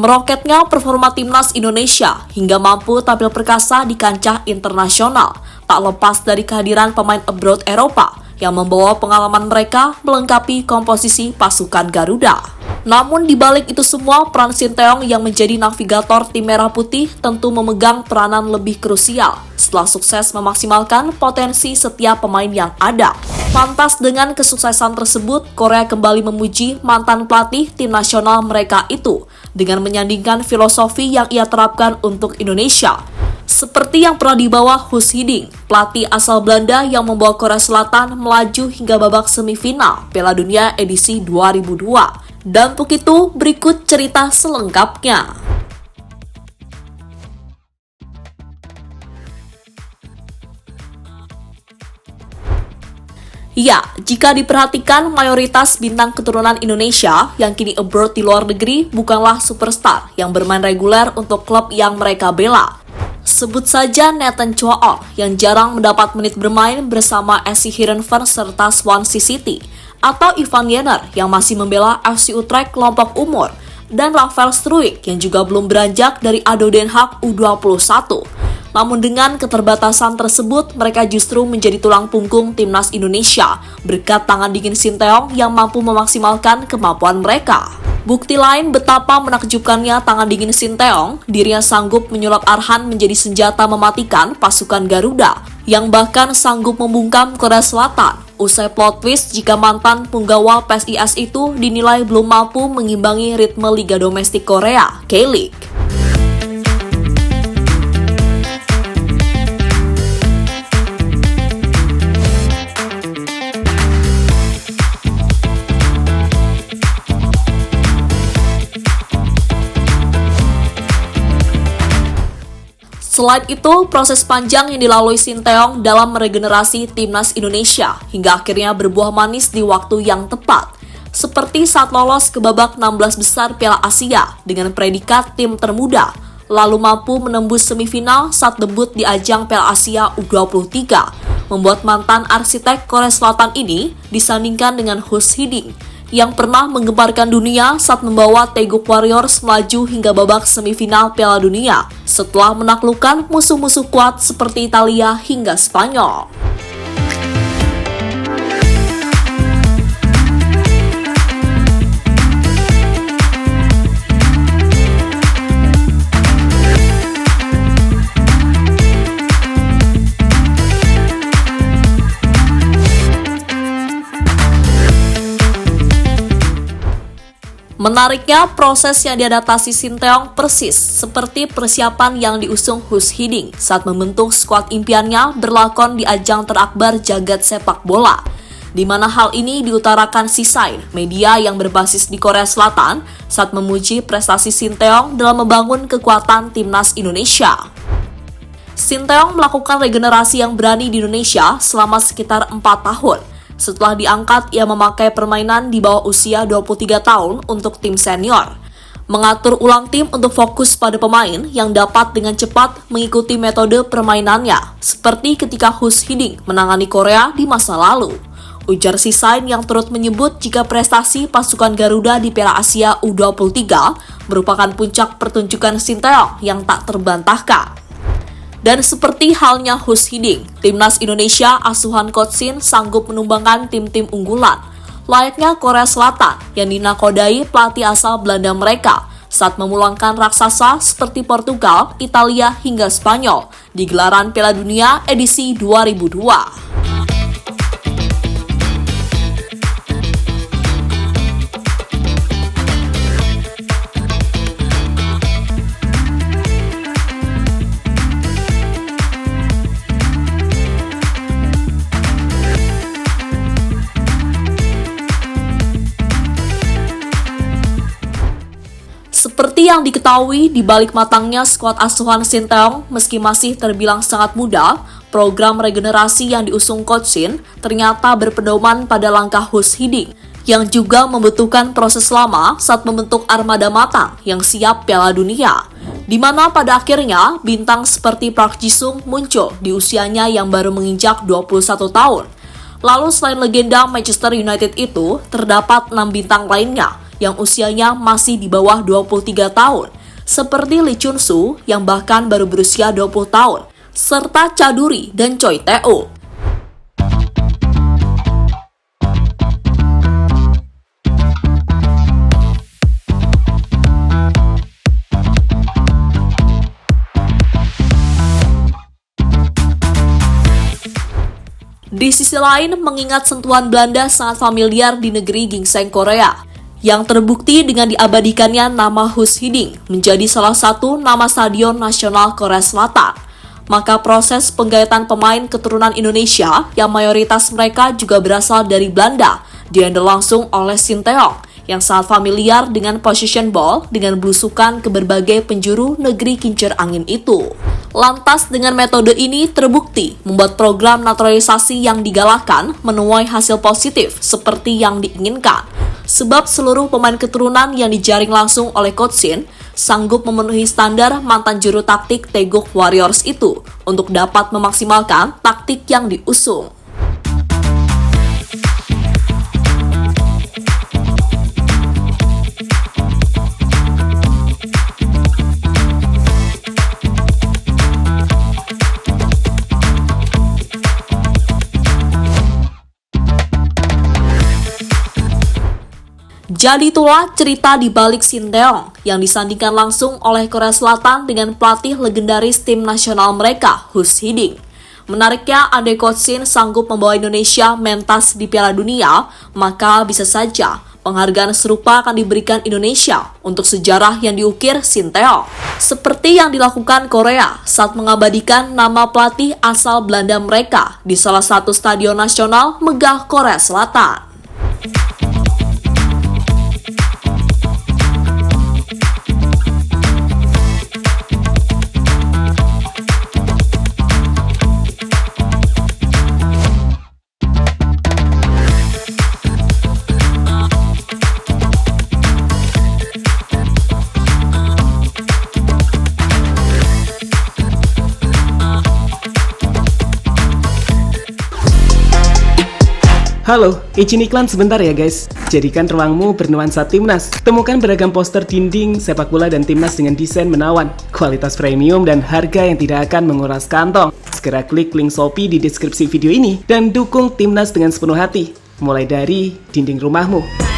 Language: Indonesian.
Meroketnya performa timnas Indonesia hingga mampu tampil perkasa di kancah internasional tak lepas dari kehadiran pemain abroad Eropa yang membawa pengalaman mereka melengkapi komposisi pasukan Garuda. Namun di balik itu semua, peran Sinteyong yang menjadi navigator tim Merah Putih tentu memegang peranan lebih krusial setelah sukses memaksimalkan potensi setiap pemain yang ada. Lantas dengan kesuksesan tersebut, Korea kembali memuji mantan pelatih tim nasional mereka itu dengan menyandingkan filosofi yang ia terapkan untuk Indonesia. Seperti yang pernah dibawa Guus Hiddink, pelatih asal Belanda yang membawa Korea Selatan melaju hingga babak semifinal Piala Dunia edisi 2002. Dan untuk itu, berikut cerita selengkapnya. Ya, jika diperhatikan mayoritas bintang keturunan Indonesia yang kini abroad di luar negeri bukanlah superstar yang bermain reguler untuk klub yang mereka bela. Sebut saja Nathan Choa yang jarang mendapat menit bermain bersama SC Heerenveen serta Swansea City, atau Ivan Jenner yang masih membela FC Utrecht kelompok umur, dan Rafael Struijk yang juga belum beranjak dari ADO Den Haag U21. Namun dengan keterbatasan tersebut, mereka justru menjadi tulang punggung timnas Indonesia berkat tangan dingin Sinteyong yang mampu memaksimalkan kemampuan mereka. Bukti lain betapa menakjubkannya tangan dingin Sinteyong, dirinya sanggup menyulap Arhan menjadi senjata mematikan pasukan Garuda, yang bahkan sanggup membungkam Korea Selatan. Usai plot twist jika mantan punggawa PSIS itu dinilai belum mampu mengimbangi ritme Liga Domestik Korea, K-League. Selain itu, proses panjang yang dilalui Sinteyong dalam meregenerasi timnas Indonesia hingga akhirnya berbuah manis di waktu yang tepat. Seperti saat lolos ke babak 16 besar Piala Asia dengan predikat tim termuda, lalu mampu menembus semifinal saat debut di ajang Piala Asia U23, membuat mantan arsitek Korea Selatan ini disandingkan dengan Guus Hiddink yang pernah menggemparkan dunia saat membawa Taeguk Warriors melaju hingga babak semifinal Piala Dunia setelah menaklukkan musuh-musuh kuat seperti Italia hingga Spanyol. Menariknya, proses yang diadaptasi Sinteyong persis seperti persiapan yang diusung Guus Hiddink saat membentuk skuad impiannya berlakon di ajang terakbar jagat sepak bola, di mana hal ini diutarakan Sisai, media yang berbasis di Korea Selatan, saat memuji prestasi Sinteyong dalam membangun kekuatan timnas Indonesia. Sinteyong melakukan regenerasi yang berani di Indonesia selama sekitar 4 tahun. Setelah diangkat, ia memakai permainan di bawah usia 23 tahun untuk tim senior. Mengatur ulang tim untuk fokus pada pemain yang dapat dengan cepat mengikuti metode permainannya, seperti ketika Guus Hiddink menangani Korea di masa lalu. Ujar Sisain yang turut menyebut jika prestasi pasukan Garuda di Piala Asia U23 merupakan puncak pertunjukan Sinteyong yang tak terbantahkan. Dan seperti halnya Guus Hiddink, timnas Indonesia asuhan Coach Shin sanggup menumbangkan tim-tim unggulan, layaknya Korea Selatan yang dinakodai pelatih asal Belanda mereka saat memulangkan raksasa seperti Portugal, Italia hingga Spanyol di gelaran Piala Dunia edisi 2002. Seperti yang diketahui, di balik matangnya skuad asuhan Sinteyong, meski masih terbilang sangat muda, program regenerasi yang diusung Coach Shin ternyata berpedoman pada langkah Guus Hiddink, yang juga membutuhkan proses lama saat membentuk armada matang yang siap Piala Dunia, di mana pada akhirnya bintang seperti Park Ji-sung muncul di usianya yang baru menginjak 21 tahun. Lalu selain legenda Manchester United itu, terdapat 6 bintang lainnya yang usianya masih di bawah 23 tahun, seperti Lee Chun Soo yang bahkan baru berusia 20 tahun, serta Chaduri dan Choi Tae-oh. Di sisi lain, mengingat sentuhan Belanda sangat familiar di negeri ginseng Korea, yang terbukti dengan diabadikannya nama Hus Hiding menjadi salah satu nama stadion nasional Korea Selatan, maka proses penggayatan pemain keturunan Indonesia yang mayoritas mereka juga berasal dari Belanda dihandle langsung oleh Shin Tae-yong yang sangat familiar dengan position ball dengan belusukan ke berbagai penjuru negeri kincir angin itu. Lantas dengan metode ini terbukti membuat program naturalisasi yang digalakkan menuai hasil positif seperti yang diinginkan. Sebab seluruh pemain keturunan yang dijaring langsung oleh Coach Shin sanggup memenuhi standar mantan juru taktik Taeguk Warriors itu untuk dapat memaksimalkan taktik yang diusung. Jadi itulah cerita di balik Shin Tae-yong yang disandingkan langsung oleh Korea Selatan dengan pelatih legendaris tim nasional mereka, Hus Hiding. Menariknya, andai Coach Shin sanggup membawa Indonesia mentas di Piala Dunia, maka bisa saja penghargaan serupa akan diberikan Indonesia untuk sejarah yang diukir Shin Tae-yong. Seperti yang dilakukan Korea saat mengabadikan nama pelatih asal Belanda mereka di salah satu stadion nasional megah Korea Selatan. Halo, izin iklan sebentar ya guys. Jadikan ruangmu bernuansa timnas. Temukan beragam poster dinding, sepak bola dan timnas dengan desain menawan, kualitas premium dan harga yang tidak akan menguras kantong. Segera klik link Shopee di deskripsi video ini dan dukung timnas dengan sepenuh hati. Mulai dari dinding rumahmu.